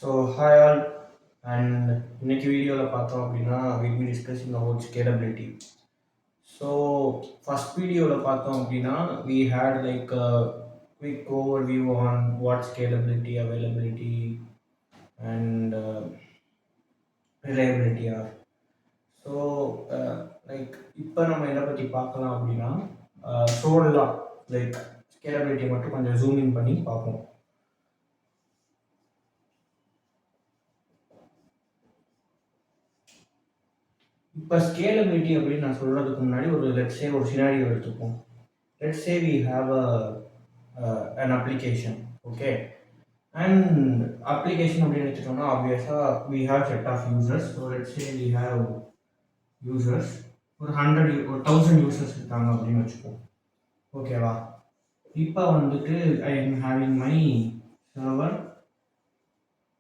Hi all, and இன்னைக்கு வீடியோவில் பார்த்தோம் அப்படின்னா we'll be discussing about scalability. So first வீடியோவில் பார்த்தோம் அப்படின்னா we had like a quick overview on what scalability, availability, and reliability are. So like இப்போ நம்ம எதை பற்றி பார்க்கலாம் அப்படின்னா சோழலாம் லைக் ஸ்கேலபிலிட்டி மட்டும் கொஞ்சம் ஜூம் இன் பண்ணி பார்ப்போம். இப்போ ஸ்கேலபிலிட்டி அப்படின்னு நான் சொல்கிறதுக்கு முன்னாடி லெட்ஸே ஒரு சினாரியோ எடுத்துப்போம். Let's say we have an application, okay, and application அப்படின்னு எடுத்துட்டோம்னா ஆப்வியஸாக we have set of users. So let's say we have users ஒரு 1000 யூசர்ஸ் இருக்காங்க அப்படின்னு வச்சுப்போம், ஓகேவா. இப்போ வந்துட்டு I am having my server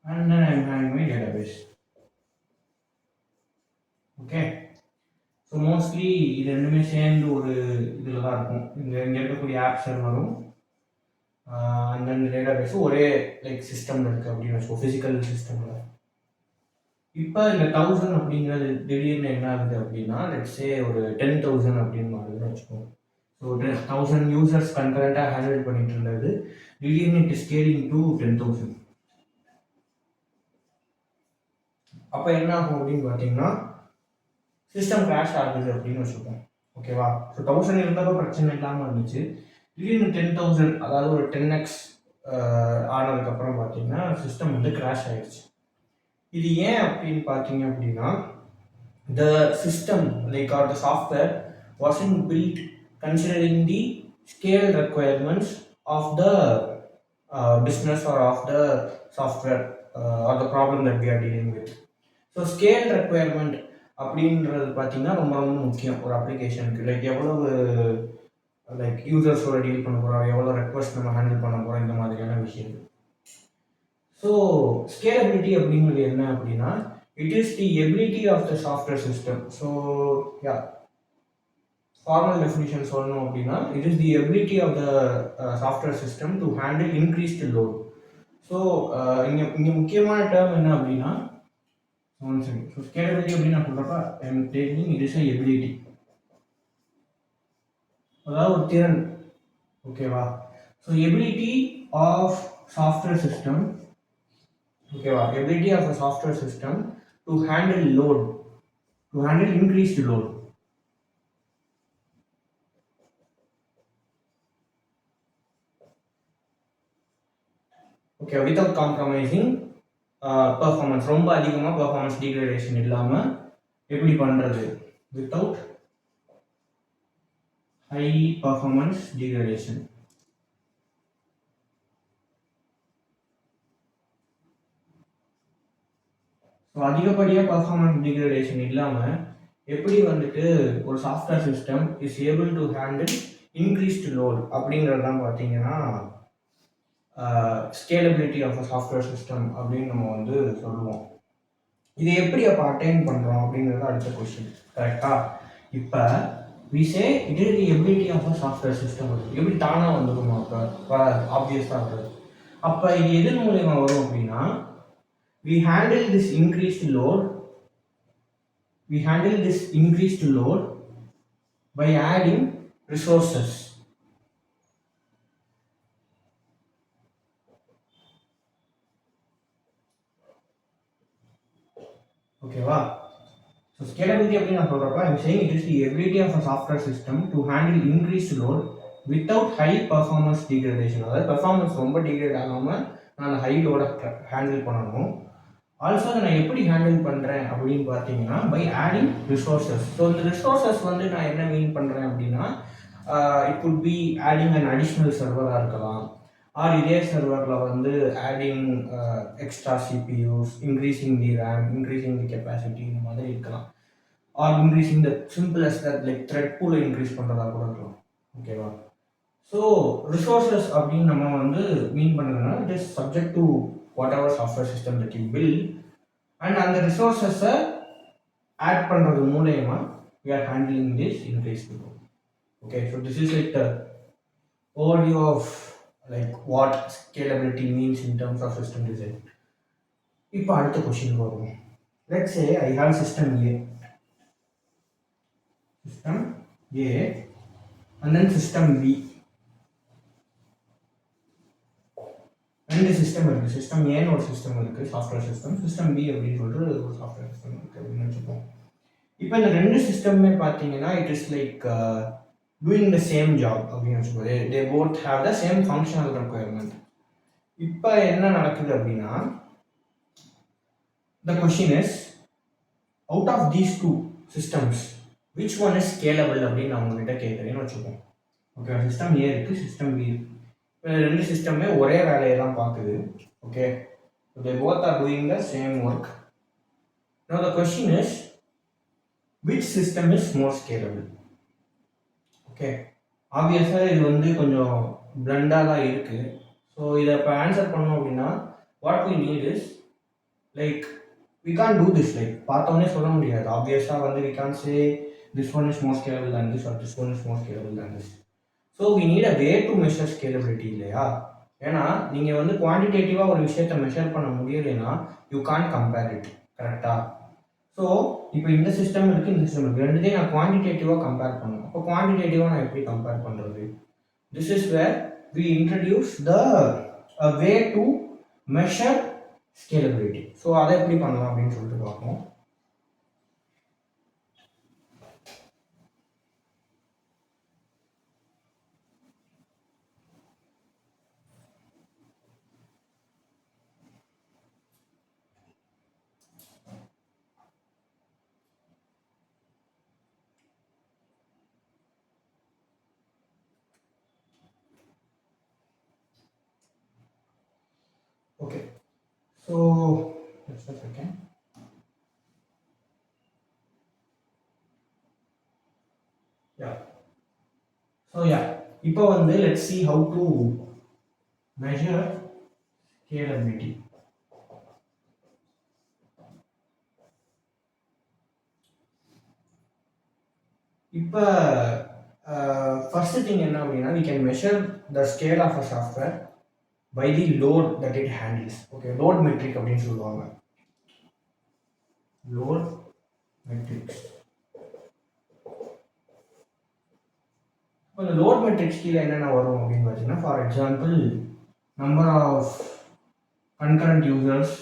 and then I am having my database, okay. So mostly இது ரெண்டுமே சேர்ந்து ஒரு இதில் தான் இருக்கும். இங்கே இருக்கக்கூடிய ஆப் சர்வரும் அந்த டேட்டாபேஸும் ஒரே லைக் சிஸ்டமில் இருக்குது அப்படின்னு வச்சுக்கோ, ஃபிசிக்கல் சிஸ்டமில். இப்போ இந்த 1000 அப்படிங்கிறது திடீர்னு என்ன ஆகுது அப்படின்னா லெட்ஸே ஒரு 10,000 அப்படின்னு மாறுதுன்னு வச்சுக்கோங்க. ஸோ 1000 யூசர்ஸ் கன்கரண்ட்டாக ஹேண்டில் பண்ணிட்டு இருந்தது திடீர்னு இட் ஸ்கேலிங் டு 10,000. அப்போ என்ன ஆகும் அப்படின்னு பார்த்தீங்கன்னா சிஸ்டம் கிராஷ் ஆகுது அப்படின்னு வச்சுக்கோங்க, ஓகேவா. ஸோ 1000 இருந்தப்போ பிரச்சனை இல்லாமல் இருந்துச்சு. திடீர்னு 10,000, அதாவது ஒரு 10x ஆனதுக்கப்புறம் பார்த்தீங்கன்னா சிஸ்டம் வந்து கிராஷ் ஆயிடுச்சு. இது ஏன் அப்படின்னு பார்த்தீங்க அப்படின்னா the system like or the software wasn't built considering the scale requirements of the business or of the software or the problem that we are dealing with. So scale requirement அப்படின்றது பார்த்தீங்கன்னா ரொம்ப ரொம்ப முக்கியம் ஒரு அப்ளிகேஷனுக்கு. லைக் எவ்வளவு like யூசர்ஸோட deal பண்ண போகிறோம், எவ்வளோ ரெக்வஸ்ட் நம்ம ஹேண்டில் பண்ண போகிறோம், இந்த மாதிரியான விஷயங்கள். ஸோ ஸ்கேலபிலிட்டி அப்படிங்கிறது என்ன அப்படின்னா it is the ability of the software system. So yeah, formal definition சொல்லணும் அப்படின்னா it is the ability of the software system to handle increased load. So இங்கே முக்கியமான டேர்ம் என்ன அப்படின்னா ஸோ ஸ்கேலபிலிட்டி அப்படின்னு நான் சொல்கிறப்ப I am taking it is a ability, அதாவது ஒரு திறன், ஓகேவா. So ability of software system, ஓகேவா, ability of a software system to handle load, to handle increased load. Okay, without compromising performance, ரொம்ப அதிகமாக பர்ஃபார்மன்ஸ் டிகிரேடேஷன் இல்லாமல் எப்படி பண்ணுறது, without high performance degradation. So அதிகப்படியாக பர்ஃபார்மன்ஸ் டிகிரேடேஷன் இல்லாமல் எப்படி வந்துட்டு ஒரு software system is able to handle increased load அப்படிங்கிறது தான் பார்த்தீங்கன்னா scalability of a software system அப்படின்னு நம்ம வந்து சொல்லுவோம். இதை எப்படி அப்போ அட்டைன் பண்ணுறோம் அப்படிங்கிறது அடுத்த கொஸ்டின், கரெக்டா. இப்போ we say it is the ability of a software system. எப்படி தானாக வந்துடுமா? அப்போ ஆப்வியஸாக வருது. அப்போ இது எதன் மூலயமா வரும் அப்படின்னா we handle this increased load by adding resources. ஓகேவா. ஸோ ஸ்கேலபிலிட்டி அப்படின்னு நான் சொல்கிறப்ப I'm saying it is the ability of a software system to handle increased load without high performance degradation. அதாவது பர்ஃபார்மன்ஸ் ரொம்ப டிகிரேட் ஆகாமல் நான் ஹை லோடை handle பண்ணணும். ஆல்சோ அதை நான் எப்படி ஹேண்டில் பண்ணுறேன் அப்படின்னு பார்த்தீங்கன்னா பை ஆடிங் ரிசோர்ஸஸ். ஸோ இந்த ரிசோர்ஸஸ் வந்து நான் என்ன மீன் பண்ணுறேன் அப்படின்னா it could be adding and additional சர்வராக இருக்கலாம், ஆர் இதே சர்வரில் வந்து adding extra CPUs, increasing the RAM, increasing the capacity, இந்த மாதிரி இருக்கலாம். Or increasing the simplest like thread பூலை இன்க்ரீஸ் பண்ணுறதா கூட இருக்கலாம், ஓகேவா. ஸோ ரிசோர்ஸஸ் அப்படின்னு நம்ம வந்து மீன் பண்ணுறதுனா it is subject to whatever software system that you build, and அந்த resources ஆட் பண்ணுறது மூலயமா we are handling this increased load. Okay, so this is like the overview of like what scalability means in terms of system design. இப்போ அடுத்த question வருவோம். Let's say I have system A and then system B. ரெண்டு system இருக்குது. System ஏன்னு ஒரு system இருக்குது, software system. System B அப்படின்னு சொல்லிட்டு ஒரு சாஃப்ட்வேர் சிஸ்டம் இருக்குது அப்படின்னு வச்சுப்போம். இப்போ இந்த ரெண்டு சிஸ்டமுமே பார்த்தீங்கன்னா it is like doing the same job அப்படின்னு வச்சுக்கோங்க. They both have the same functional requirement. இப்போ என்ன நடக்குது அப்படின்னா, the question is out of these two systems which one is scalable அப்படின்னு நான் உங்ககிட்ட கேட்குறேன்னு வச்சுப்போம். ஓகே, சிஸ்டம் ஏ இருக்குது, சிஸ்டம் பி இருக்குது. ரெண்டு சிஸ்டமே ஒரே வேலையை தான் பார்க்குது. Okay, they both are doing the same work. Now the question is which system is more scalable? Okay, ஆப்வியஸாக இது வந்து கொஞ்சம் பிளண்டாக தான் இருக்குது. ஸோ இதை இப்போ ஆன்சர் பண்ணோம் அப்படின்னா what we need is like we can do this. Like பார்த்தோன்னே சொல்ல முடியாது. ஆப்வியஸாக வந்து we can say this one is more scalable than this or this one is more scalable than this. So we need a way to measure scalability இல்லையா? ஏன்னா நீங்கள் வந்து குவான்டிடேட்டிவாக ஒரு விஷயத்தை மெஷர் பண்ண முடியலைன்னா யூ கான் கம்பேர் இட். கரெக்டாக? ஸோ இப்போ இந்த சிஸ்டம் இருக்குது, இந்த சிஸ்டம் இருக்குது, ரெண்டுத்தையும் நான் குவான்டிடேட்டிவாக கம்பேர் பண்ணணும். அப்போ குவான்டிடேட்டிவாக நான் எப்படி கம்பேர் பண்ணுறது? This is where we introduce the way to measure scalability. So அதை எப்படி பண்ணலாம் அப்படின்னு சொல்லிட்டு பார்ப்போம். Okay, so just a second. Yeah, so yeah, இப்போ வந்து let's see how to measure scalability. இப்போ first thing என்ன அப்படின்னா we can measure the scale of a software by the load that it handles. Okay, load metric அப்படின்னு சொல்லுவாங்க. Load metrics. இப்போ இந்த load metrics கீழே என்னென்ன வரும் அப்படின்னு பார்த்தீங்கன்னா, for example number of concurrent users.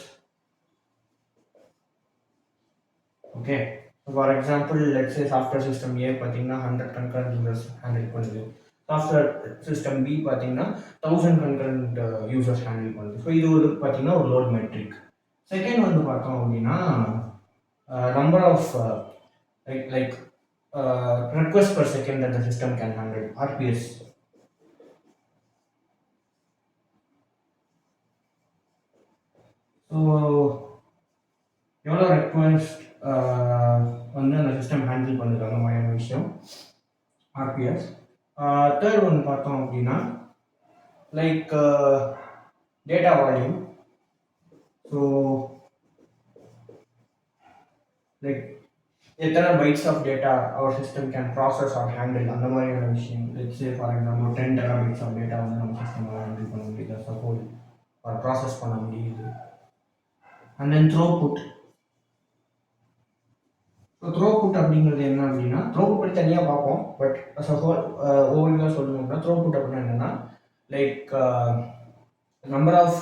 Okay, for example let's say software system A பார்த்தீங்கன்னா 100 கன்கரண்ட் யூசர்ஸ் ஹேண்டில் பண்ணுது. சாஃப்ட்வேர் சிஸ்டம் பி பார்த்தீங்கன்னா 1000 கன்கரண்ட் யூசர்ஸ் ஹேண்டில் பண்ணுது. ஸோ இது ஒரு பார்த்தீங்கன்னா ஒரு லோட் மெட்ரிக். செகண்ட் வந்து பார்த்தோம் அப்படின்னா number of like request per second that the system can handle, RPS. So எவ்வளோ ரெக்வஸ்ட் வந்து அந்த சிஸ்டம் ஹேண்டில் பண்ணுது அந்த மாதிரியான விஷயம் RPS. தேர்ட் ஒன்று பார்த்தோம் அப்படின்னா like data volume. So like எத்தனை bytes of data our system can process or handle அந்த மாதிரியான விஷயம். Let's say for example 10 terabytes of data வந்து நம்ம சிஸ்டமால் ஹேண்டில் பண்ண முடியுது, சப்போஸ் ஆர் ப்ராசஸ் பண்ண முடியுது. And then throughput. So throughput அப்படிங்கிறது என்ன அப்படின்னா, த்ரோபுட் பற்றி தனியாக பார்ப்போம். பட் ஹோல் ஓவர்வியூவாக சொல்லணும் அப்படின்னா த்ரோபுட் அப்படின்னா என்னென்னா like number of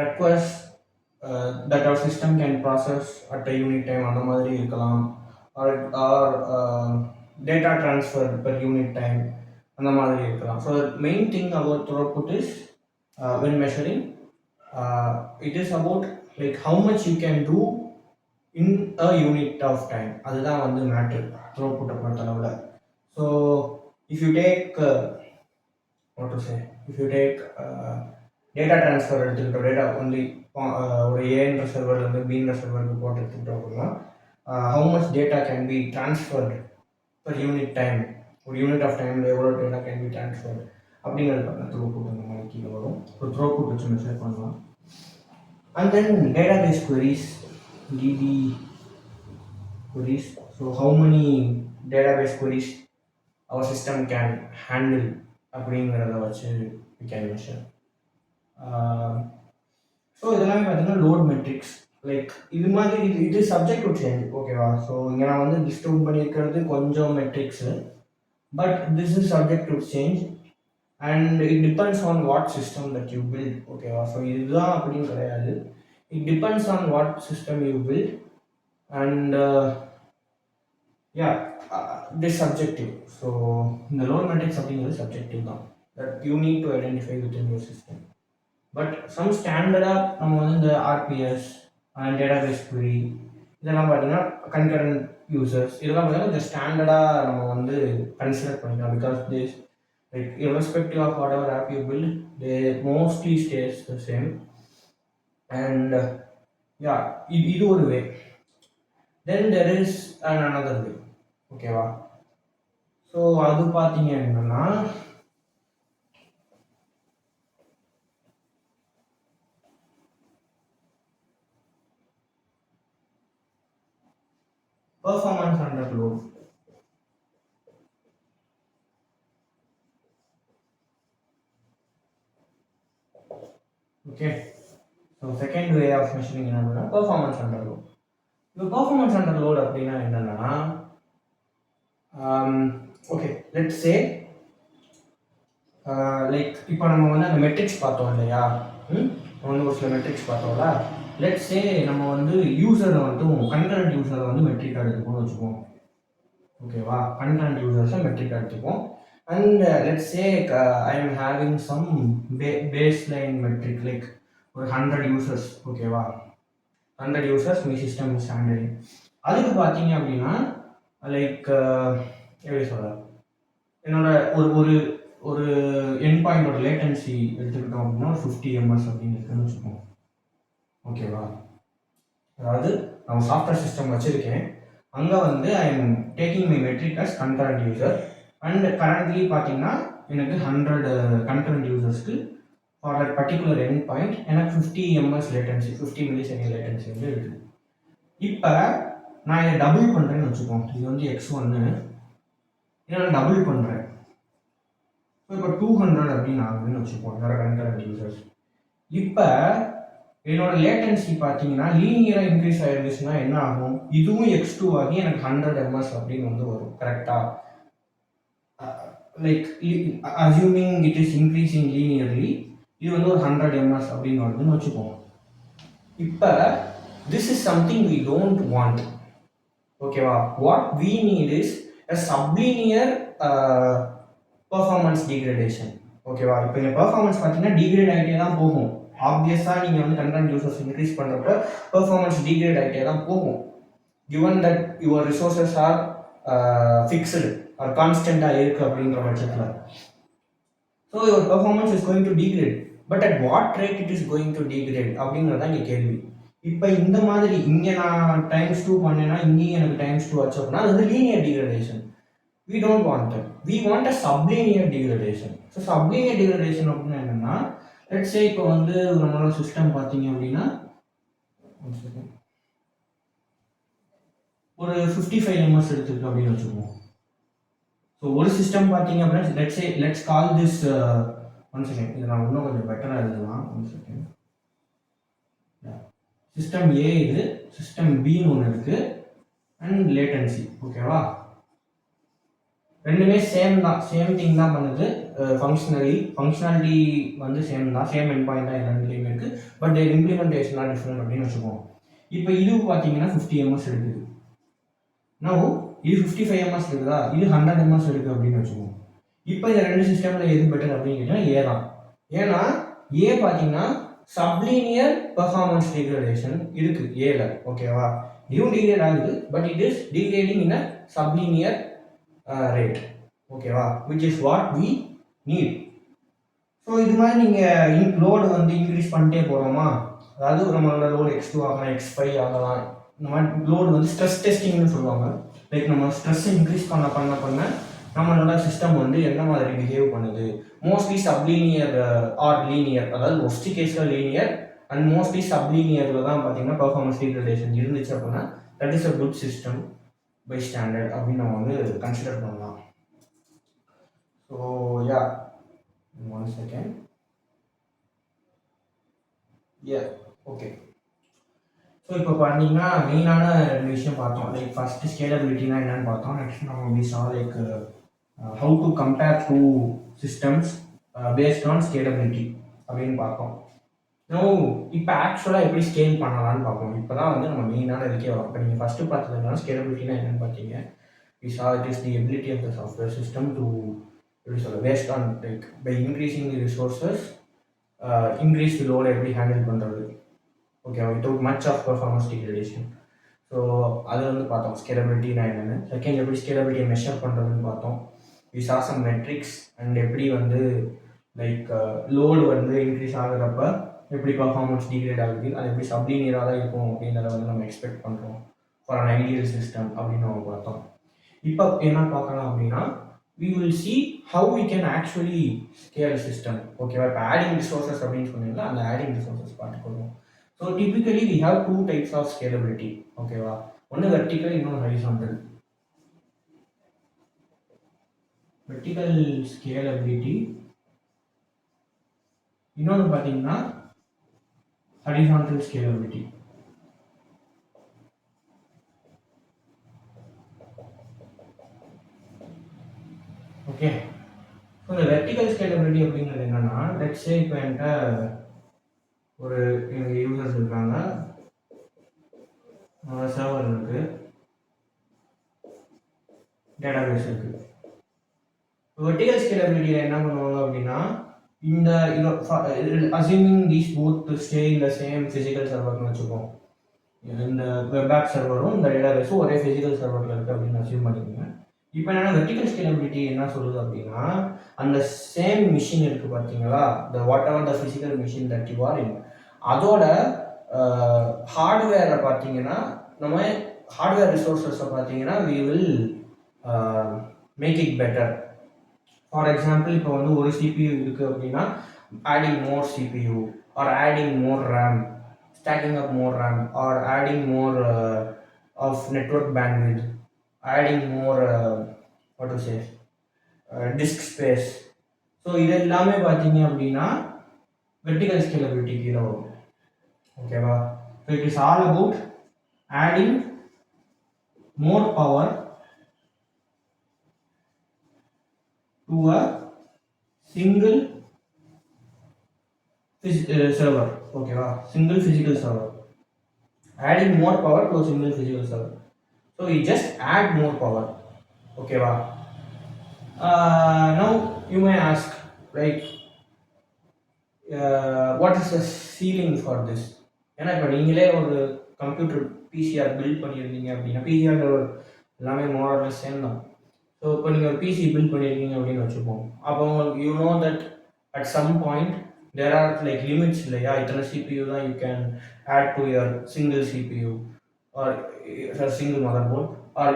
request that our system can process at a unit time அந்த மாதிரி இருக்கலாம். or data transfer per unit time அந்த மாதிரி இருக்கலாம். So the main thing about throughput is when measuring it is about like how much you can do in a unit of time. அதுதான் வந்து matter throughput பொறுத்தளவில். So if you take what to say, if you take data transfer எடுத்துக்கிட்டோம், data only ஒரு ஏன்ற சர்வர்லேருந்து பீன்ற சர்வருக்கு போட்டு எடுத்துக்கிட்டோம் அப்படின்னா how much data can be transferred per unit time. ஒரு யூனிட் ஆஃப் டைமில் எவ்வளோ டேட்டா கேன் பி ட்ரான்ஸ்ஃபர்டு அப்படிங்கிறது பார்த்தீங்கன்னா த்ரோபுட் அந்த மாதிரி கீழே வரும். ஸோ த்ரோபுட் வச்சு மெஷர் பண்ணலாம். And then database queries, DB queries. So how many database queries our system can handle அப்படிங்கிறத வச்சு we can measure. ஸோ இதெல்லாமே பார்த்தீங்கன்னா லோட் மெட்ரிக்ஸ். லைக் இது மாதிரி இது சப்ஜெக்ட் டு சேஞ்ச். ஓகேவா? ஸோ இங்கே நான் வந்து லிஸ்ட் அவுட் பண்ணியிருக்கிறது கொஞ்சம் metrics, but this is subject to change and it depends on what system that you build. ஓகேவா? ஸோ இதுதான் அப்படின்னு கிடையாது. It depends on what system you build and this subjective. So இந்த லோட் மெட்ரிக்ஸ் அப்படிங்கிறது subjective தான், that you need to identify within your system. But some ஸ்டாண்டர்டாக நம்ம வந்து இந்த ஆர்பிஎஸ் அண்ட் டேட்டாபேஸ் query இதெல்லாம் பார்த்தீங்கன்னா கன்கரண்ட் யூசர்ஸ் இதெல்லாம் பார்த்தீங்கன்னா இந்த ஸ்டாண்டர்டாக நம்ம வந்து கன்சிடர் பண்ணிக்கலாம். Because this like irrespective of whatever app you build, they mostly stays the same. And இது ஒரு வே. Then there is another way. ஓகேவா? ஸோ அது பார்த்தீங்க என்னன்னா performance under load. Okay, so second way of measuring என்னன்னா performance under load. இப்போ performance under load அப்படின்னா என்னன்னா okay, let's say லைக் இப்போ நம்ம வந்து அந்த மெட்ரிக்ஸ் பார்த்தோம் இல்லையா, வந்து ஒரு சில மெட்ரிக்ஸ் பார்த்தோம்ல. லெட்ஸ் சே நம்ம வந்து யூசரை வந்து கன்கரண்ட் யூசரை வந்து மெட்ரிக் எடுத்துக்கோன்னு வச்சுக்குவோம். ஓகேவா? கன்கரண்ட் யூசர்ஸை மெட்ரிக் எடுத்துப்போம். And let's say I am having some baseline metric like ஒரு 100 யூசர்ஸ். ஓகேவா? 100 users my system is handling. அதுக்கு பார்த்தீங்க அப்படின்னா லைக் எப்படி சொல்ற, என்னோட ஒரு ஒரு என் பாயிண்டோட லேட்டன்சி எடுத்துக்கிட்டோம் அப்படின்னா 50 ms அப்படின்னு இருக்குன்னு வச்சுக்கோங்க. ஓகேவா? அதாவது நான் சாஃப்ட்வேர் சிஸ்டம் வச்சுருக்கேன், அங்கே வந்து I am taking my metric as concurrent user and currently பார்த்தீங்கன்னா எனக்கு 100 கன்கரண்ட் யூசர்ஸ்க்கு for that particular end point எனக்கு 50 ms லேட்டன்சி 50 மில்லிசெகண்ட் லேட்டன்சி வந்து இருக்குது. இப்போ நான் இதை டபுள் பண்ணுறேன்னு வச்சுக்கோங்க. இது வந்து x1 இதை நான் டபுள் பண்ணுறேன். ஸோ இப்போ 200 அப்படின்னு ஆகுதுன்னு வச்சுப்போம் என்னோட கன்கரண்ட் யூசர்ஸ். இப்போ என்னோட லேட்டன்சி பார்த்தீங்கன்னா லீனியராக இன்க்ரீஸ் ஆகிருந்துச்சுன்னா என்ன ஆகும், இதுவும் x2 ஆகி எனக்கு 100 ms அப்படின்னு வந்து வரும். கரெக்டாக? Like assuming it is increasing linearly, இது வந்து ஒரு 100 ms அப்படின்னு வருதுன்னு வச்சுப்போம். இப்போ this is something we don't want. ஓகேவா? What we need is a sublinear performance degradation. ஓகேவா? இப்போ இந்த பெர்ஃபார்மன்ஸ் பார்த்தீங்கன்னா டிகிரேட் ஆகிட்டே தான் போகும். ஆப்வியஸாக நீங்கள் வந்து கன்டென்ட் யூசர்ஸ் இன்க்ரீஸ் பண்ணுறப்ப பெர்ஃபார்மன்ஸ் டிகிரேட் ஆகிட்டே தான் போகும். Given that your resources are fixed or கான்ஸ்டண்ட்டாக இருக்குது அப்படின்ற பட்சத்தில், so your performance is going to degrade. But at what rate it is going to degrade அப்படிங்கிறது தான் இங்கே கேள்வி. இப்போ இந்த மாதிரி இங்கே நான் டைம்ஸ் 2 பண்ணேன்னா இங்கேயும் எனக்கு டைம்ஸ் 2 ஆச்சு அப்படின்னா அது வந்து linear degradation. We don't want that. We want a sublinear degradation. So sublinear degradation அப்படின்னா என்னன்னா, let's say இப்போ வந்து நம்மளோட சிஸ்டம் பார்த்தீங்க அப்படின்னா ஒரு 55 ms எடுத்துருக்கு அப்படின்னு வச்சுக்குவோம். ஸோ ஒரு சிஸ்டம் பார்த்தீங்க அப்படின்னா let's call this one second, இது நான் இன்னும் கொஞ்சம் பெட்டராக எழுதலாம். one second. சிஸ்டம் ஏ இது, சிஸ்டம் பின்னு ஒன்று இருக்கு அண்ட் லேட்டன்சி. ஓகேவா? ரெண்டுமே சேம் தான், சேம் திங் தான் பண்ணுது. ஃபங்க்ஷனாலிட்டி வந்து சேம் தான், சேம் என் பாயிண்ட் தான் ரெண்டுலேயுமே இருக்குது. But their implementation are different அப்படின்னு வச்சுக்கோம். இப்போ இது பார்த்தீங்கன்னா 50 ms எடுக்குது. நான் இது 55 ms இருக்குதா, இது 100 ms இருக்குது அப்படின்னு வச்சுக்கோம். இப்போ இந்த ரெண்டு சிஸ்டமில் எது பெட்டர் அப்படின்னு கேட்டால் ஏ தான். ஏன்னா ஏ பார்த்தீங்கன்னா சப்லீனியர் பெர்ஃபார்மன்ஸ் டிகிரேடேஷன் இருக்குது ஏல. ஓகேவா? இதுவும் டிகிரேட் ஆகுது, but it is degrading in a sublinear rate. ஓகேவா? which is what we need. ஸோ இது மாதிரி நீங்கள் லோடு வந்து இன்க்ரீஸ் பண்ணிட்டே போகிறோமா, அதாவது நம்மளோட லோடு x2 ஆகலாம், x5 ஆகலாம். இந்த மாதிரி லோடு வந்து ஸ்ட்ரெஸ் டெஸ்டிங்னு சொல்லுவாங்க. லைக் நம்ம ஸ்ட்ரெஸ்ஸை இன்க்ரீஸ் பண்ண நம்மளோட சிஸ்டம் வந்து என்ன மாதிரி பிஹேவ் பண்ணுது. மோஸ்ட்லி சப்லீனியர் ஆர் லீனியர், அதாவது ஒஸ்ட் கேஸில் லீனியர் அண்ட் மோஸ்ட்லி சப்லீனியரில் தான் பார்த்தீங்கன்னா பெர்ஃபார்மன்ஸ் டிகிரேடேஷன் இருந்துச்சு அப்படின்னா that is a good system by standard அப்படின்னு நம்ம வந்து கன்சிடர் பண்ணலாம். So one second. Okay. So இப்போ பார்த்தீங்கன்னா மெயினான 2 விஷயம் பார்த்தோம். லைக் ஃபஸ்ட்டு ஸ்கேலபிலிட்டினா என்னன்னு பார்த்தோம். நெக்ஸ்ட் நம்ம we saw like how to compare two systems based on scalability அப்படின்னு பார்த்தோம். நோ இப்போ ஆக்சுவலாக எப்படி ஸ்கேல் பண்ணலாம்னு பார்ப்போம். இப்போ தான் வந்து நம்ம மெயினான இதுக்கே வரும். இப்போ நீங்கள் ஃபஸ்ட்டு பார்த்ததுனா ஸ்கேலபிலிட்டினா என்னன்னு பார்த்தீங்க. We saw it is the ability of the software system to எப்படி சொல்ல based on like by increasing the resources increase the load எப்படி ஹேண்டில் பண்ணுறது. Okay, without much of performance degradation. So அது வந்து பார்த்தோம் ஸ்கேலபிலிட்டினா என்னென்னு. செகண்ட் எப்படி ஸ்கேலபிலிட்டியை மெஷர் பண்ணுறதுன்னு பார்த்தோம். We saw some metrics and எப்படி வந்து லைக் லோடு வந்து இன்க்ரீஸ் ஆகுறப்ப எப்படி பர்ஃபார்மன்ஸ் டிகிரேட் ஆகுது, அது எப்படி சப்லீனியராக தான் இருக்கும் அப்படின்றத வந்து நம்ம எக்ஸ்பெக்ட் பண்ணுறோம் ஃபார் அன் ஐடியல் சிஸ்டம் அப்படின்னு நம்ம பார்த்தோம். இப்போ என்ன பார்க்கலாம் அப்படின்னா we will see how we can actually scale a system. ஓகேவா, இப்போ ஆடிங் ரிசோர்ஸஸ் அப்படின்னு சொன்னீங்கன்னா அந்த ஆடிங் ரிசோர்ஸஸ் பார்த்துக்கணும். So typically we have 2 types of scalability. ஓகேவா, ஒன்று வெர்டிக்கல், இன்னொன்று ஹரிசாண்டல். வெர்டிக்கல் ஸ்கேலபிலிட்டி, இன்னொன்று பார்த்தீங்கன்னா ஹரிசாண்டல் ஸ்கேலபிலிட்டி. ஓகே, ஸோ இந்த வெர்டிக்கல் ஸ்கேலபிலிட்டி அப்படிங்கிறது என்னன்னா, லெட்ஸ் சே இப்போ என்கிட்ட ஒரு எனக்கு யூசர்ஸ் இருக்காங்க, சர்வர் இருக்கு, டேட்டாபேஸ் இருக்கு. வெர்டிக்கல் ஸ்கேலபிலிட்டியில் என்ன பண்ணுவாங்க அப்படின்னா, இந்த assuming these both to stay in the same physical சர்வர்னு வச்சுக்கோம். இந்த வெப் ஆப் சர்வரும் இந்த டேட்டாபேஸும் ஒரே ஃபிசிக்கல் சர்வரில் இருக்குது அப்படின்னு அசியூம் பண்ணிக்கோங்க. இப்போ என்னன்னா வெர்டிக்கல் ஸ்கேலபிலிட்டி என்ன சொல்லுது அப்படின்னா, அந்த சேம் மிஷின் இருக்குது பார்த்தீங்களா, the whatever the physical machine that you are in, அதோட ஹார்ட்வேரை பார்த்தீங்கன்னா, நம்ம ஹார்ட்வேர் ரிசோர்ஸஸை பார்த்தீங்கன்னா we will make it better. For example இப்போ வந்து ஒரு சிபியூ இருக்குது அப்படின்னா adding more CPU or adding more RAM, stacking up more RAM or adding more of network bandwidth, adding more what to say disk space. So இது எல்லாமே பார்த்தீங்க அப்படின்னா vertical scalability கீழே வரும். ஓகேவா, so it is all about adding more power to a single server. ஓகேவா, single physical server, adding more power to a single physical server. So we just add more power. ஓகேவா, now you may ask like what is the ceiling for this. ஏன்னா இப்போ நீங்களே ஒரு computer PCR build பண்ணியிருந்தீங்க அப்படின்னா, PCR எல்லாமே moral same தான். So இப்போ நீங்கள் ஒரு பிசி பில்ட் பண்ணியிருக்கீங்க அப்படின்னு வச்சுப்போம். அப்போ உங்களுக்கு you know that at some point there are like limits இல்லையா, இத்தனை CPU தான் you can add to your single CPU or single motherboard or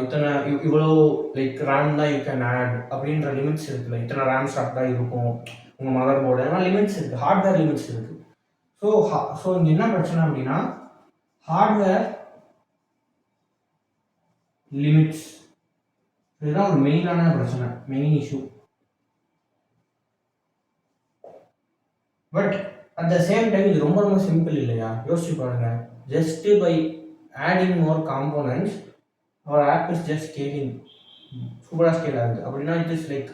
இத்தனை இவ்வளோ லைக் ரேம் தான் you can add அப்படின்ற லிமிட்ஸ் இருக்குல்ல, இத்தனை ரேம் ஸ்டாக் தான் இருக்கும் உங்கள் மதர் போர்டு, அதெல்லாம் லிமிட்ஸ் இருக்குது, ஹார்ட்வேர் லிமிட்ஸ் இருக்குது. ஸோ இங்கே என்ன பிரச்சனை அப்படின்னா ஹார்ட்வேர் லிமிட்ஸ், இதுதான் ஒரு மெயினான பிரச்சனை, main issue. But at the same time இது ரொம்ப ரொம்ப சிம்பிள் இல்லையா, யோசிச்சு பாருங்க. Just by adding more components our app is just scaling, சூப்பராக ஸ்கேல் ஆகுது அப்படின்னா இட் இஸ் லைக்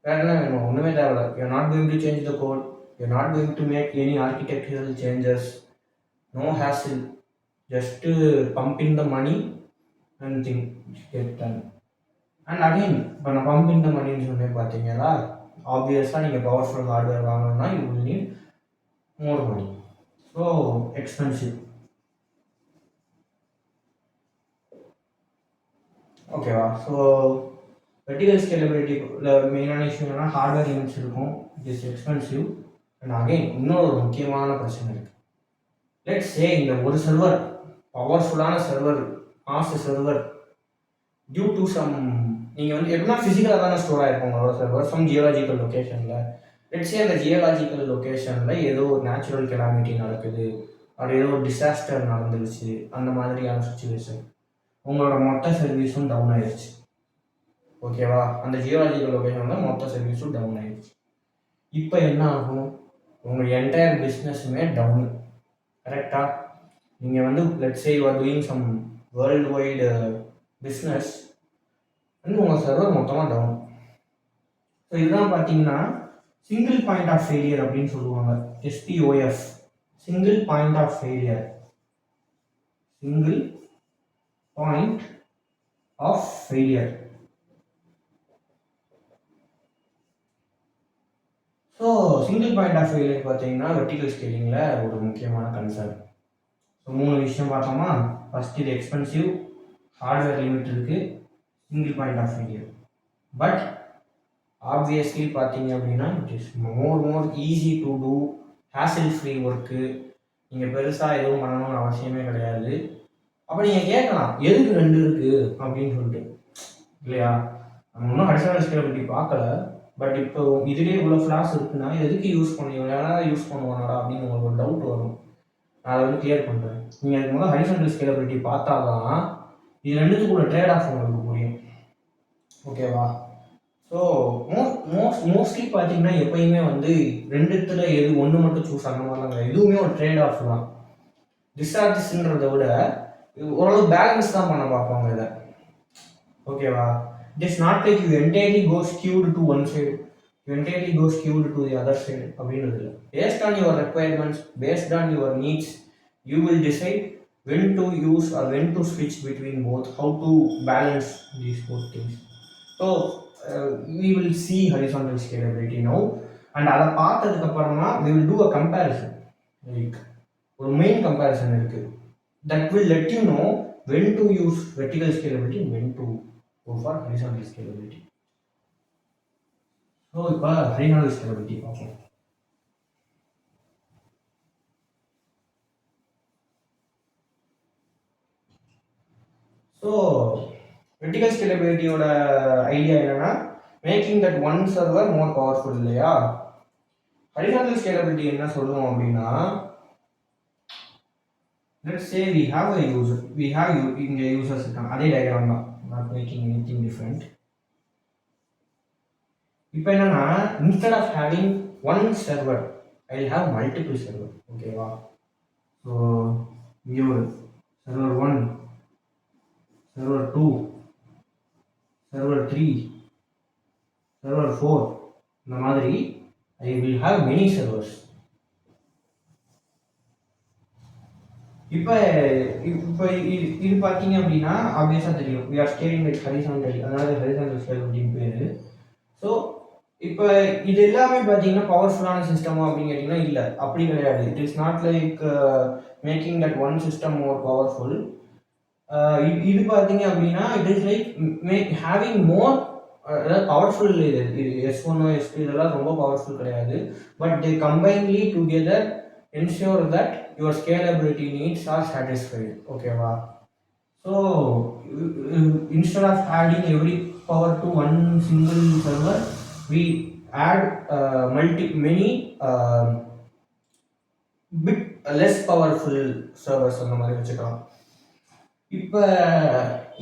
வேறு என்ன வேணும், ஒன்றுமே தேவையில்ல. You're not going to change the code, you're not going to make any architectural changes, no hassle, just pumping the money and thing get done. And again இப்போ நான் pumping the மணின்னு சொல்லி பார்த்தீங்களா, ஆப்வியஸாக நீங்கள் பவர்ஃபுல் ஹார்ட்வேர் வாங்கணும்னா you will need more money, so expensive. ஓகேவா, so vertical scalability மெயினான இஷ்யூ என்னன்னா ஹார்ட்வேர் லிமிட்ஸ் இருக்கும், it is expensive. And again இன்னொரு முக்கியமான பிரச்சனை இருக்குது. லெட்ஸ் சே இந்த ஒரு சர்வர், பவர்ஃபுல்லான server, master server, due to some, நீங்கள் வந்து எப்படின்னா ஃபிசிக்கலாக தானே ஸ்டோர் ஆகிருக்கும் உங்களோட சர்வர் சம் ஜியோலாஜிக்கல் லொக்கேஷனில். லெட்ஸே அந்த ஜியோலாஜிக்கல் லொக்கேஷனில் ஏதோ ஒரு நேச்சுரல் கெலாமிட்டி நடக்குது, அது ஏதோ ஒரு டிசாஸ்டர் நடந்துருச்சு, அந்த மாதிரியான சுச்சுவேஷன், உங்களோட மொத்த சர்வீஸும் டவுன் ஆயிடுச்சு. ஓகேவா, அந்த ஜியோலாஜிக்கல் லொக்கேஷனில் மொத்த சர்வீஸும் டவுன் ஆயிடுச்சு. இப்போ என்ன ஆகும், உங்கள் என்டையர் பிஸ்னஸுமே டவுனு. கரெக்டாக நீங்கள் வந்து let's say you are doing some world wide business வந்து உங்கள் சர்வர் மொத்தமாக டவுன். ஸோ இதுதான் பார்த்தீங்கன்னா சிங்கிள் பாயிண்ட் ஆஃப் ஃபெயிலியர் அப்படின்னு சொல்லுவாங்க, SPOF, single point of failure, single point of failure. So single point of failure பார்த்தீங்கன்னா வெர்டிகல் ஸ்கேலிங்கில் ஒரு முக்கியமான கன்சர்ன். ஸோ 3 விஷயம் பார்த்தோமா. ஃபர்ஸ்ட் இது எக்ஸ்பென்சிவ், ஹார்ட்வேர் லிமிட் இருக்குது, single point of failure. But obviously பார்த்தீங்க அப்படின்னா it is more easy to do, hassle free work. நீங்கள் பெருசாக எதுவும் பண்ணணும்னு அவசியமே கிடையாது. அப்போ நீங்கள் கேட்கலாம் எதுக்கு 2 இருக்குது அப்படின்னு சொல்லிட்டு, இல்லையா? நம்ம இன்னும் அடிஷனல் ஸ்கேலபிலிட்டி பார்க்கல, பட் இப்போ இதுலேயே இவ்வளோ ஃப்ளாஸ் இருக்குன்னா எதுக்கு யூஸ் பண்ணுவீங்க, யாராவது யூஸ் பண்ணுவாங்களா அப்படின்னு உங்களுக்கு ஒரு டவுட் வரும். நான் அதை வந்து கிளியர் பண்ணுறேன். நீங்கள் அதுக்கு முதல்ல ஹரிசாண்டல் ஸ்கேலபிலிட்டி பார்த்தா தான் இது ரெண்டுத்துக்குள்ள ட்ரேட் ஆஃப் உங்களுக்கு புரியும். ஓகேவா? ஸோ மோஸ்ட்லி பார்த்தீங்கன்னா எப்பயுமே வந்து 2த்துல எது ஒன்று மட்டும் சூஸ் அந்த மாதிரிலாம் எதுவுமே ஒரு ட்ரேட் ஆஃப் தான். டிஸ்ஆர்டிஸ்ன்றதை விட ஓரளவு பேலன்ஸ் தான் பண்ண பார்ப்பாங்க இதை. ஓகேவா? It is not like you entirely go skewed to one side, you entirely go skewed to the other side அப்படின்றது இல்லை. Based on your requirements, based on your needs, you will decide when to use or when to switch between both, how to balance these both things. So we will see horizontal scalability now, and அதை பார்த்ததுக்கு அப்புறமா we will do a comparison, like ஒரு main comparison இருக்கு, that will let you know when to use vertical scalability and when to go for horizontal scalability. So இப்போ horizontal scalability பார்ப்போம். So vertical scalability ஓட idea என்னன்னா making that one server more powerful, இல்லையா? horizontal scalability என்ன சொல்லுவோம் அப்படின்னா, let's say we have a user, we have இங்க users இருக்காங்க, அதே டயக்ராம் தான், not making anything different. இப்போ என்னன்னா instead of having one server, I will have multiple server. ஓகேவா? ஸோ இங்கே ஒரு server 1, server 2, server 3, server 4, இந்த மாதிரி I will have many servers. இப்போ இது பார்த்தீங்க அப்படின்னா ஆப்வியஸாக தெரியும், we are scaling with horizontal, அதனால horizontal scalability பேர். ஸோ இப்போ இது எல்லாமே பார்த்தீங்கன்னா பவர்ஃபுல்லான சிஸ்டமா அப்படின்னு கேட்டிங்கன்னா இல்லை, அப்படி கிடையாது. It is not like making that one system more powerful. இது பார்த்தீங்க அப்படின்னா it is like having more, அதாவது பவர்ஃபுல். இது S1 S2 இதெல்லாம் ரொம்ப பவர்ஃபுல் கிடையாது, but they combinely together ensure that your scalability needs are satisfied. ஓகேவா? So instead of adding every power to one single server, we add many bit less powerful servers அந்த மாதிரி வச்சுக்கலாம். இப்போ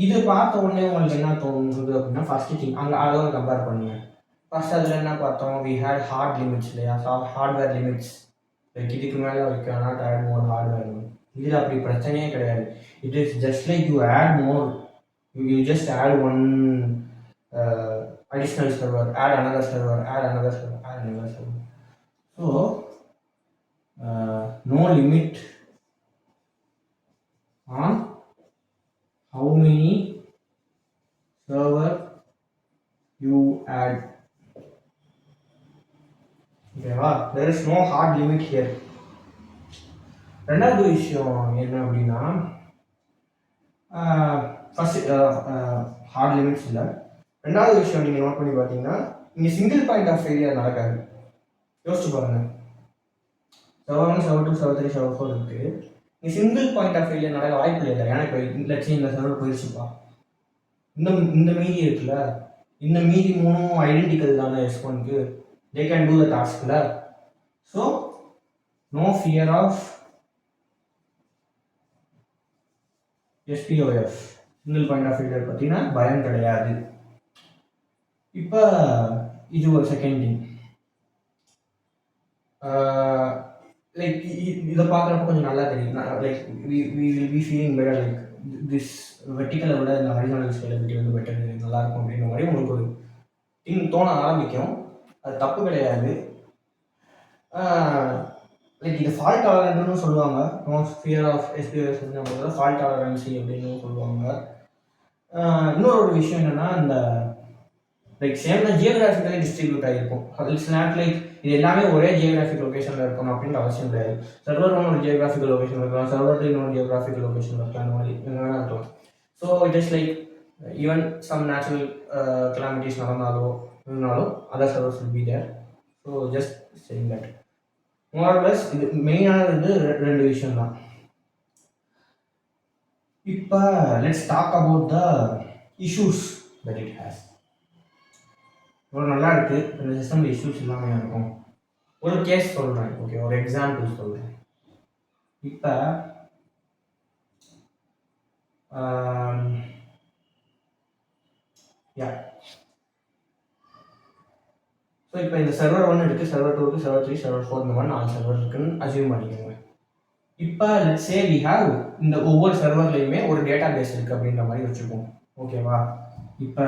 இது பார்த்த உடனே உங்களுக்கு என்ன தோணுது அப்படின்னா, ஃபர்ஸ்ட் திங் அங்கே அதோட கம்பேர் பண்ணுங்க. ஃபர்ஸ்ட் அதில் என்ன பார்த்தோம், we had hard limits, இல்லையா? ஹார்ட்வேர் லிமிட்ஸ், லைக் இதுக்கு மேலே we cannot add more hardware. இதில் அப்படி பிரச்சனையே கிடையாது. It is just like you add more, you just add one additional server, add another server, add another server, add another server. So no limit on how many server you add. ஓகேவா? there is no hard limit here. ரெண்டாவது விஷயம் என்ன அப்படின்னா, first heart limits இல்லை. ரெண்டாவது விஷயம் நீங்கள் note பண்ணி பார்த்தீங்கன்னா, இங்கே சிங்கிள் பாயிண்ட் ஆஃப் ஃபெயிலியர் நடக்காது. யோசிச்சு பாருங்க, செவர் 1, செவர் 2, செவர் 3, செவர் 4 இருக்கு. இங்கே சிங்கிள் பாயிண்ட் ஆஃப் ஃபெயிலியர் நடக்க வாய்ப்பு இல்லை. ஏன்னா இப்போ லட்சம் இந்த சர்வர் போயிடுச்சுப்பா, இந்த மீதி இருக்குல்ல, இந்த மீதி 3 ஐடென்டிக்கல் தானே S1க்கு, they can do the task. So no fear of SPOF, single point of failure பார்த்தீங்கன்னா பயம் கிடையாது. இப்போ இது ஒரு செகண்ட் திங். லைக் இதை பார்க்குறப்ப கொஞ்சம் நல்லா தெரியும். Like we will be feeling better, like this வெர்டிக்கலை விட இந்த ஹரிசாண்டல் ஸ்கேலபிலிட்டி வந்து பெட்டர், நல்லாயிருக்கும் அப்படின்ற மாதிரி உங்களுக்கு ஒரு திங் தோண ஆரம்பிக்கும். அது தப்பு கிடையாது. லைக் இது ஃபால்ட் டாலரன்ட்னு சொல்லுவாங்க. No fear of SPS fault tolerancy அப்படின்னு சொல்லுவாங்க. இன்னொரு ஒரு விஷயம் என்னென்னா, இந்த லைக் சேம் தான் ஜியோகிராஃபிக்கலி டிஸ்ட்ரிபியூட் ஆகிருக்கும். இட்ஸ் நாட் லைக் இது எல்லாமே ஒரே ஜியோகிராஃபிக் லொக்கேஷனில் இருக்கணும் அப்படின்ற அவசியம் கிடையாது. சர்வர் ஒன்று ஒரு ஜியோகிராஃபிக்கல் லொக்கேஷன் இருக்கலாம், சர்வர் இன்னொரு ஜியோகிராஃபிக்கல் லொக்கேஷன் இருக்கலாம், அந்த மாதிரி எங்கே வேணால் இருக்கலாம். So it is like even some natural calamities நடந்தாலோ இருந்தாலும் other servers will be there. So just saying that. மோர்லெஸ் இது மெயினானது வந்து ரெண்டு விஷயம் தான். இப்போ let's talk about the issues that it has. இவ்வளோ நல்லா இருக்குது, இந்த சிஸ்டமில் இஷ்யூஸ் இல்லாமல் இருக்கும். ஒரு கேஸ் சொல்கிறேன், ஓகே, ஒரு எக்ஸாம்பிள் சொல்கிறேன். இப்போ ஸோ இப்போ இந்த சர்வர் 1 இருக்குது, சர்வர் 2 இருக்குது, சர்வர் 3, சர்வர் 4, இந்த மாதிரி 4 சர்வர் இருக்குன்னு அசியூம் பண்ணிக்கோங்க. இப்போ லெட்ஸ் சே வி ஹேவ் இந்த ஒவ்வொரு சர்வர்லையுமே ஒரு டேட்டா பேஸ் இருக்குது அப்படின்ற மாதிரி வச்சுருக்கோம், ஓகேவா. இப்போ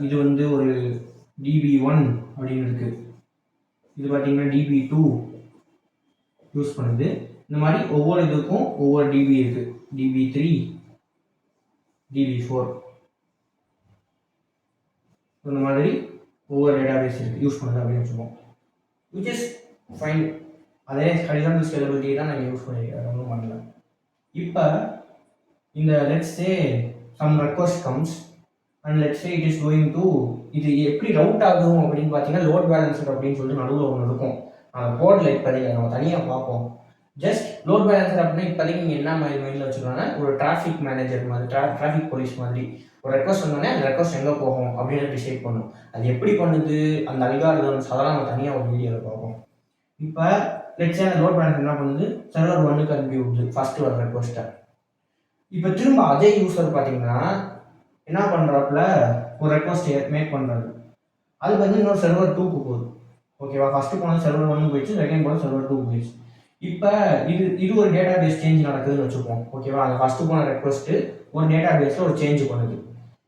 இது வந்து ஒரு DB1 அப்படின்னு இருக்குது, இது பார்த்தீங்கன்னா DB2 யூஸ் பண்ணுது. இந்த மாதிரி ஒவ்வொரு இதுக்கும் ஒவ்வொரு DB இருக்குது, DB3, DB4, இந்த மாதிரி ஒவ்வொரு டேட்டா பேஸ் இருக்குது யூஸ் பண்ணுது அப்படின்னு வச்சுக்கோம். Which is fine. அதே ஹரிசாண்டல் ஸ்கேலபிலிட்டி தான் நாங்கள் யூஸ் பண்ணியிருக்கோம், ஒன்றும் பண்ணல. இப்போ இந்த let's say some request comes and let's say it is going to, இது எப்படி ரவுட் ஆகும் அப்படின்னு பார்த்தீங்கன்னா லோட் பேலன்சர் அப்படின்னு சொல்லிட்டு நடுவில் ஒன்று இருக்கும். அந்த போர்டில் இப்போதைக்கு நம்ம தனியாக பார்ப்போம். ஜஸ்ட் லோட் பேலன்சர் அப்படின்னா இப்போதைக்கு நீங்கள் என்ன மாதிரி மைண்டில் வச்சுக்கோங்கன்னா ஒரு டிராஃபிக் மேனேஜர் மாதிரி, டிராஃபிக் போலீஸ் மாதிரி. ஒரு ரெக்வஸ்ட் வந்தோடனே அந்த ரெக்வஸ்ட் எங்கே போகும் அப்படின்னு டிசைட் பண்ணும். அது எப்படி பண்ணுது, அந்த அல்காரிதம்ஸ் அதெல்லாம் நம்ம தனியாக ஒரு வீடியோவில் பார்ப்போம். இப்போ லெட்ஸ் சே அந்த லோட் பேலன்சர் என்ன பண்ணுது, சர்வர் 1க்கு அனுப்பி விடுது ஃபஸ்ட்டு ஒரு ரெக்வஸ்ட்டை. இப்போ திரும்ப அதே யூஸர் பார்த்தீங்கன்னா என்ன பண்ணுறாப்புல, ஒரு ரெக்வஸ்ட் மேக் பண்ணுறாரு. அது வந்து இன்னொரு சர்வர் 2க்கு போகுது, ஓகேவா. ஃபஸ்ட்டு போனது சர்வர் 1 போயிடுச்சு, செகண்ட் போனது சர்வர் 2 போயிடுச்சு. இப்போ இது ஒரு டேட்டா பேஸ் சேஞ்ச் நடக்குதுன்னு வச்சுப்போம், ஓகேவா. அந்த ஃபஸ்ட்டு போன ரெக்வஸ்ட்டு ஒரு டேட்டா பேஸில் ஒரு சேஞ்ச் பண்ணுது,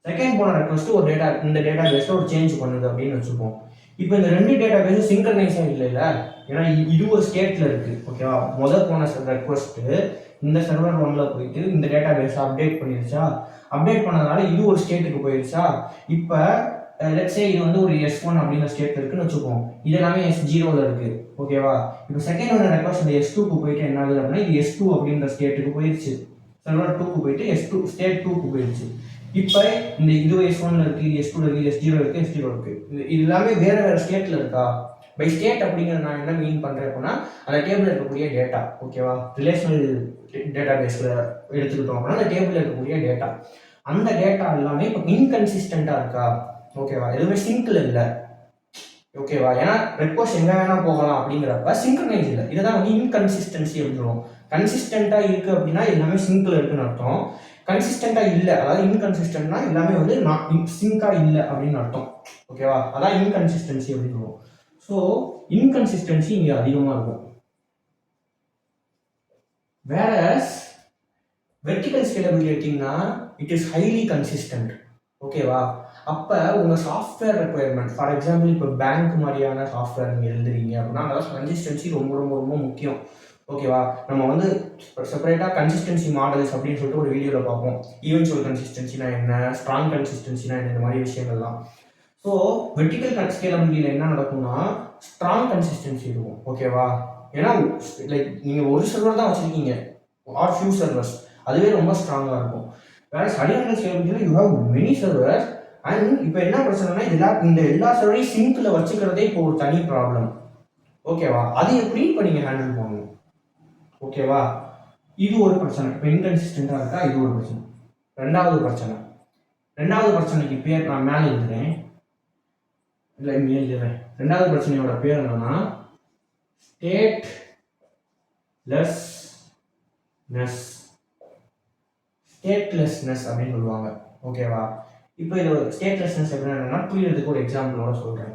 செகண்ட் போன ரெக்வஸ்ட்டு ஒரு இந்த டேட்டா பேஸில் ஒரு சேஞ்ச் பண்ணுது அப்படின்னு வச்சுப்போம். இப்போ இந்த ரெண்டு டேட்டா பேஸும் சிங்க்ரனைஸாக இல்லை, ஏன்னா இது ஒரு ஸ்டேட்டில் இருக்குது, ஓகேவா. முதல் போன ரெக்வஸ்ட்டு இந்த சர்வர் 1ல் போயிட்டு இந்த டேட்டா பேஸை அப்டேட் பண்ணிடுச்சா, அப்டேட் பண்ணதுனால இது ஒரு ஸ்டேட்டுக்கு போயிடுச்சா. இப்போ லெட்ஸ் சே இது வந்து ஒரு S1 அப்படிங்கிற ஸ்டேட் இருக்குன்னு வச்சுப்போம், இது எல்லாமே S0ல் இருக்குது, ஓகேவா. இப்போ செகண்ட் ஒன்று ரெக்வஸ்ட் இந்த S2க்கு போயிட்டு என்ன ஆகுது அப்படின்னா இது S2 அப்படின்ற ஸ்டேட்டுக்கு போயிடுச்சு, சர்வர் 2க்கு போயிட்டு S2 ஸ்டேட் 2க்கு போயிடுச்சு. இப்போ இந்த இது S1ல் இருக்குது, இது S2ல் இருக்குது, S0 இருக்குது, S0 இருக்குது, இது எல்லாமே வேறு வேறு ஸ்டேட்டில் இருக்கா. பை ஸ்டேட் அப்படிங்கிறது நான் என்ன மீன் பண்ணுறேன் அப்படின்னா அந்த டேபிளில் இருக்கக்கூடிய டேட்டா, ஓகேவா. ரிலேஷனல் டேட்டா பேஸில் எடுத்துக்கிட்டோம் அப்படின்னா அந்த டேபிளில் இருக்கக்கூடிய டேட்டா, அந்த டேட்டா எல்லாமே இப்போ இன்கன்சிஸ்டண்ட்டாக இருக்கா, ஓகேவா. எதுவுமே சிங்கிள் இல்லை, ஓகேவா. ஏன்னா ரெக்வஸ்ட் எங்கே வேணால் போகலாம் அப்படிங்கிறப்ப சிங்க்ரனைஸ் இல்லை, இதை தான் வந்து இன்கன்சிஸ்டன்சி அப்படின்றோம். கன்சிஸ்டண்ட்டாக இருக்குது அப்படின்னா எல்லாமே சிங்கிள் இருக்குன்னு அர்த்தம். கன்சிஸ்டண்ட்டாக இல்லை, அதாவது இன்கன்சிஸ்டன்ட்னா எல்லாமே வந்து நான் சிங்காக இல்லை அப்படின்னு அர்த்தம், ஓகேவா. அதான் இன்கன்சிஸ்டன்சி அப்படின்னு சொல்லுவோம். ஸோ இன்கன்சிஸ்டன்சி இங்கே அதிகமாக இருக்கும். வேற வெர்டிகல் ஸ்கேலபிலிட்டி எடுத்தீங்கன்னா இட் இஸ் ஹைலி கன்சிஸ்டன்ட், ஓகேவா. அப்போ உங்கள் சாஃப்ட்வேர் ரெக்குயர்மெண்ட், ஃபார் எக்ஸாம்பிள் இப்போ பேங்க் மாதிரியான சாஃப்ட்வேர் நீங்கள் எழுதுறீங்க அப்படின்னா அதெல்லாம் கன்சிஸ்டன்சி ரொம்ப ரொம்ப ரொம்ப முக்கியம், ஓகேவா. நம்ம வந்து செப்பரேட்டாக கன்சிஸ்டன்சி மாடல்ஸ் அப்படின்னு சொல்லிட்டு ஒரு வீடியோவில் பார்ப்போம். ஈவென்ச்சுவல் கன்சிஸ்டன்சினா என்ன, ஸ்ட்ராங் கன்சிஸ்டன்சினா என்ன, இந்த மாதிரி விஷயங்கள்லாம். ஸோ வெர்டிகல் ஸ்கேலபிலிட்டியில் என்ன நடக்கும்னா ஸ்ட்ராங் கன்சிஸ்டன்சி இருக்கும், ஓகேவா. ஏன்னா லைக் நீங்கள் ஒரு சர்வர் தான் வச்சுருக்கீங்க ஆர் ஃபியூ சர்வர்ஸ், அதுவே ரொம்ப ஸ்ட்ராங்காக இருக்கும். வேற ஹரிசாண்டல் ஸ்கேலபிலிட்டியில் you have many servers. And இப்போ என்ன பிரச்சனைனா இந்த எல்லா சர்வரையும் சிங்கில் வச்சுக்கிறதே இப்போ ஒரு தனி ப்ராப்ளம், ஓகேவா. அது எப்படி இப்போ நீங்கள் ஹேண்டில் பண்ணணும், ஓகேவா. இது ஒரு பிரச்சனை, இப்போ இன்கன்சிஸ்டண்டாக இருக்கா, இது ஒரு பிரச்சனை. ரெண்டாவது பிரச்சனைக்கு பேர் நான் மேலே எழுதுறேன், இல்லை இங்கே எழுதுறேன். ரெண்டாவது பிரச்சனையோட பேர் என்னன்னா ஸ்டேட்லெஸ்னஸ் அப்படின்னு சொல்லுவாங்க, ஓகேவா. இப்போ இது ஸ்டேட்லெஸ்னஸ் எப்படின்னா புரியறதுக்கு ஒரு எக்ஸாம்பிளோட சொல்கிறேன்.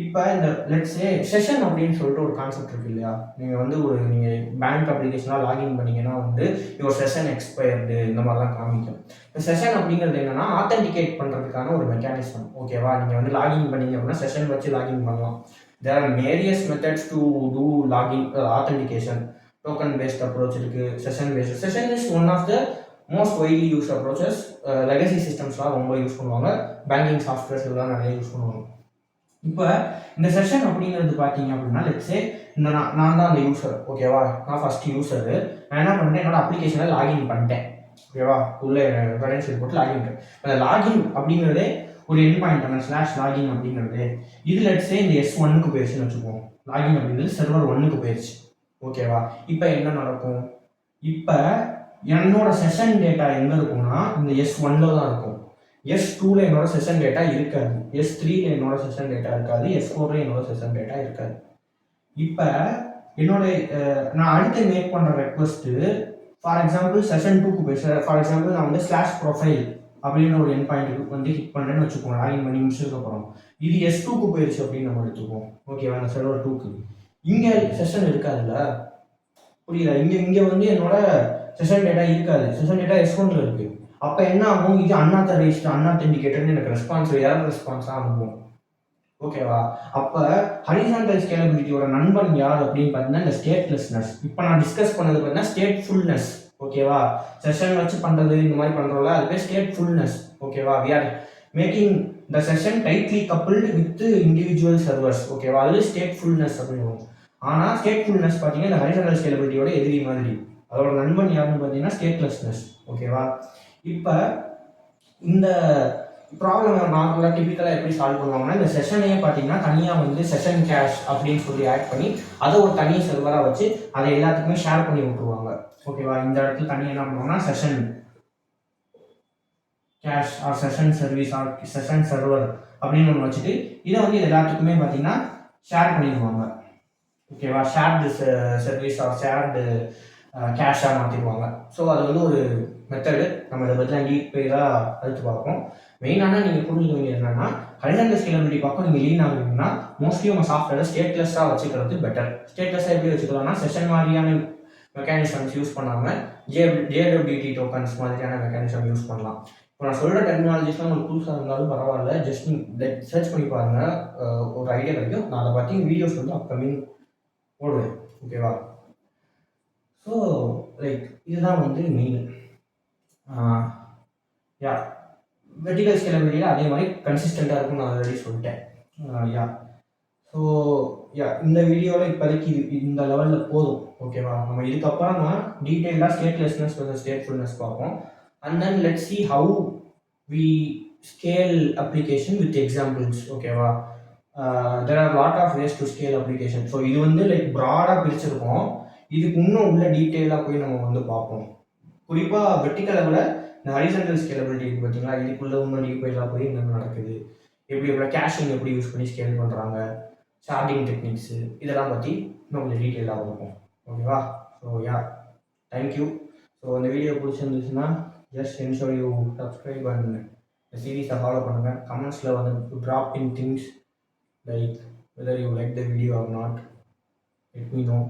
இப்போ இந்த லெட்ஸே செஷன் அப்படின்னு சொல்லிட்டு ஒரு கான்செப்ட் இருக்கு இல்லையா? நீங்கள் வந்து நீங்கள் பேங்க் அப்ளிகேஷனாக லாகின் பண்ணீங்கன்னா வந்து யுவர் செஷன் எக்ஸ்பயர்டு இந்த மாதிரிலாம் காமிக்கும். இப்போ செஷன் அப்படிங்கிறது என்னன்னா ஆத்தென்டிகேட் பண்ணுறதுக்கான ஒரு மெக்கானிசம். ஓகேவா? நீங்கள் வந்து லாகின் பண்ணீங்க அப்படின்னா செஷன் வச்சு லாகின் பண்ணலாம். There are various methods to do login authentication. Token based approach இருக்கு, session based. Session is one of the most widely use approaches. Legacy சிஸ்டம்ஸ்லாம் ரொம்ப யூஸ் பண்ணுவாங்க, பேங்கிங் சாஃப்ட்வேர்ஸ் இதெல்லாம் நிறைய யூஸ் பண்ணுவாங்க. இப்போ இந்த செஷன் அப்படிங்கிறது பார்த்தீங்க அப்படின்னா லெட்ஸே இந்த நான் தான் அந்த யூசர். ஓகேவா? நான் ஃபர்ஸ்ட் யூசரு. நான் என்ன பண்ணுறேன், என்னோட அப்ளிகேஷனை லாகின் பண்ணிட்டேன். ஓகேவா? உள்ளே கிரெடென்ஷியல் போட்டு லாகின் பண்ணுறேன். அந்த லாகின் அப்படிங்கிறதே ஒரு என் பாயிண்ட் அந்த ஸ்லாஷ் லாகின் அப்படிங்கிறது இது லெட்ஸே இந்த S1க்கு போயிடுச்சுன்னு வச்சுக்குவோம். லாகின் அப்படிங்கிறது சர்வர் 1க்கு போயிடுச்சு. ஓகேவா? இப்போ என்ன நடக்கும்? இப்போ என்னோட செஷன் டேட்டா எங்கே இருக்கும்னா இந்த S1ல தான் இருக்கும். S2ல என்னோட செஷன் டேட்டா இருக்காது, S3ல என்னோட செஷன் டேட்டா இருக்காது, S4ல என்னோட செஷன் டேட்டா இருக்காது. இப்போ என்னோட நான் அடுத்து மேக் பண்ணுற ரெக்வஸ்ட்டு ஃபார் எக்ஸாம்பிள் செஷன் 2க்கு போய் ஃபார் எக்ஸாம்பிள் நான் வந்து ஸ்லாஷ் ப்ரொஃபைல் அப்படின்ற ஒரு என் பாயிண்ட்டுக்கு வந்து ஹிட் பண்ணுறேன்னு வச்சுக்கோங்க. லாகின் பண்ணி முடிச்சதுக்கப்புறம் இது S2க்கு போயிடுச்சு அப்படின்னு நம்ம எடுத்துக்குவோம். ஓகேவா? அந்த சர்வர் 2க்கு இங்கே செஷன் இருக்காதுல்ல, புரியல? இங்கே வந்து என்னோட செஷன் டேட்டா இருக்காது, செஷன் டேட்டா S1ல இருக்கு. அப்போ என்ன ஆகும், இது அன்ஆத்தென்டிகேட்டட்னு எனக்கு ரெஸ்பான்ஸ் எரர் ரெஸ்பான்ஸாக அனுப்பும். ஓகேவா? அப்போ ஹரிசான்டல் ஸ்கேலபிலிட்டியோட நண்பன் யார் அப்படின்னு பார்த்தீங்கன்னா இந்த ஸ்டேட்லெஸ்னஸ். இப்போ நான் டிஸ்கஸ் பண்ணது பார்த்தீங்கன்னா ஸ்டேட்ஃபுல்னஸ். ஓகேவா? செஷன் வச்சு பண்ணுறது இந்த மாதிரி பண்ணுறோம்ல, அது பேர் ஸ்டேட்ஃபுல்னஸ். ஓகேவா? We are making the session tightly coupled with individual servers. ஓகேவா? அது ஸ்டேட்ஃபுல்னஸ் அப்படின்னு. ஆனால் ஸ்டேட்ஃபுல்னஸ் பார்த்தீங்கன்னா இந்த ஹரிசான்டல் ஸ்கேலபிலிட்டியோட எதிரி மாதிரி. அதோட நண்பன் யாருன்னு பார்த்தீங்கன்னா ஸ்டேட்லெஸ்னஸ். ஓகேவா? இப்போ இந்த ப்ராப்ளம் நார்மலாக டிபிக்கலாக எப்படி சால்வ் பண்ணுவாங்கன்னா இந்த செஷனையே பார்த்தீங்கன்னா தனியாக வந்து செஷன் கேஷ் அப்படின்னு சொல்லி ஆட் பண்ணி அதை ஒரு தனி சர்வராக வச்சு அதை எல்லாத்துக்குமே ஷேர் பண்ணி விட்டுருவாங்க. ஓகேவா? இந்த இடத்துல தனியாக என்ன பண்ணுவாங்கன்னா session cache or session service or session server அப்படின்னு ஒன்று வச்சுட்டு இதை வந்து இது எல்லாத்துக்குமே பார்த்தீங்கன்னா ஷேர் பண்ணிடுவாங்க. ஓகேவா? ஷேர்டு சர்வீஸ் ஆர் ஷேர்டு கேஷாக மாற்றிடுவாங்க. ஸோ அது வந்து ஒரு மெத்தடு. நம்ம இதை பற்றிலாம் டீட்டெயிலாக அடுத்து பார்ப்போம். மெயினான நீங்கள் புரிஞ்சுக்க வேண்டியது என்னன்னா ஹரிசான்டல் ஸ்கேலபிலிட்டி பக்கம் நீங்கள் லீன் ஆகுறீங்கன்னா மோஸ்ட்லி உங்கள் சாஃப்ட்வேரை ஸ்டேட்லெஸ்ஸாக வச்சுக்கிறது பெட்டர். ஸ்டேட்லெஸ்ஸாக எப்படி வச்சுக்கலாம்னா செஷன் மாதிரியான மெக்கானிசம்ஸ் யூஸ் பண்ணாமல் JWT டோக்கன்ஸ் மாதிரியான மெக்கானிசம் யூஸ் பண்ணலாம். இப்போ நான் சொல்கிற டெக்னாலஜிஸ்லாம் உங்களுக்கு புதுசாக இருந்தாலும் பரவாயில்ல, ஜஸ்ட் சர்ச் பண்ணி பாருங்கள், ஒரு ஐடியா கிடைக்கும். நான் அதை பற்றி வீடியோஸ் வந்து அப்கமிங் போடுவேன். ஓகேவா? ஸோ லைக் இதுதான் வந்து மெயின். யா வெர்டிகல் ஸ்கேலபிலிட்டியில் அதே மாதிரி கன்சிஸ்டண்ட்டாக இருக்கும்னு நான் ஆல்ரெடி சொல்லிட்டேன். யா ஸோ இந்த வீடியோவில் இப்போதைக்கு இந்த லெவலில் போதும். ஓகேவா? நம்ம இதுக்கப்புறம் நான் டீட்டெயிலாக ஸ்டேட்லெஸ்னஸ் ஸ்டேட்ஃபுல்னஸ் பார்ப்போம். And then let's see how we scale application with examples. ஓகேவா? There are lot of ways to scale application. So இது வந்து லைக் ப்ராடாக பிரிச்சிருக்கோம். இதுக்கு இன்னும் உள்ள டீட்டெயிலாக போய் நம்ம வந்து பார்ப்போம். குறிப்பாக வெர்டிகல் லெவலில் இந்த ஹரிசான்டல் ஸ்கேலபிலிட்டி இருக்குது பார்த்தீங்களா, இதுக்குள்ளே இன்னும் டீட்டெயிலாக போய் என்ன நடக்குது, எப்படி கேஷிங் எப்படி யூஸ் பண்ணி ஸ்கேல் பண்ணுறாங்க, சார்ட்டிங் டெக்னிக்ஸு இதெல்லாம் பற்றி இன்னும் கொஞ்சம் டீட்டெயிலாக பார்ப்போம். ஓகேவா? So thank you. ஸோ இந்த வீடியோ பிடிச்சிருந்துச்சுன்னா just ensure you subscribe and இந்த சீரீஸை ஃபாலோ பண்ணுங்கள். கமெண்ட்ஸில் வந்து drop in things like whether you like the video or not, let me know.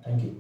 Thank you.